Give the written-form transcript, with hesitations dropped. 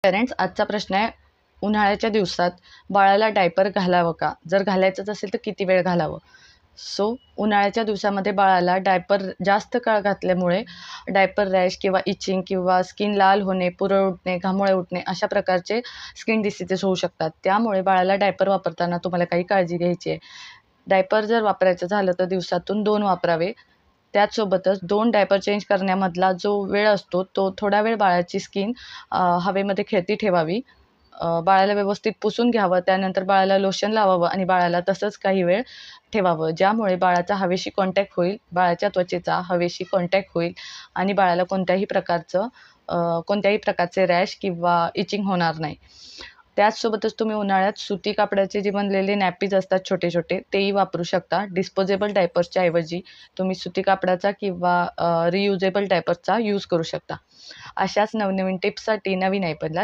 Parents, आजचा प्रश्न आहे, उन्हाळ्याच्या दिवसात बाळाला डायपर घालावं का? जर घालायचंच असेल तर किती वेळ घालावं? उन्हाळ्याच्या दिवसामध्ये बाळाला डायपर जास्त काळ घातल्यामुळे डायपर रॅश किंवा इचिंग किंवा स्किन लाल होणे, पुरळ उठणे, घामोळे उठणे अशा प्रकारचे स्किन डिसीजेस होऊ शकतात. त्यामुळे बाळाला डायपर वापरताना तुम्हाला काही काळजी घ्यायची आहे. डायपर जर वापरायचं झालं तर दिवसातून 2 वापरावे. त्याचसोबतच 2 डायपर चेंज करण्यामधला जो वेळ असतो तो थोडा वेळ बाळाची स्किन हवेमध्ये खेळती ठेवावी. बाळाला व्यवस्थित पुसून घ्यावं. त्यानंतर बाळाला लोशन लावावं आणि बाळाला तसंच काही वेळ ठेवावं. ज्यामुळे बाळाचा हवेशी कॉन्टॅक्ट होईल, बाळाच्या त्वचेचा हवेशी कॉन्टॅक्ट होईल आणि बाळाला कोणत्याही प्रकारचे रॅश किंवा इचिंग होणार नाही. त्याचसोबतच तुम्ही उन्हाळ्यात सुती कापडाचे जे बनलेले नॅपीज असतात छोटे-छोटे तेही वापरू शकता. डिस्पोजेबल डायपर्सच्या ऐवजी तुम्ही सुती कापडाचा किंवा रियुजेबल डायपर्सचा यूज करू शकता. अशाच नवनवीन टिप्ससाठी नवीन ऐपतला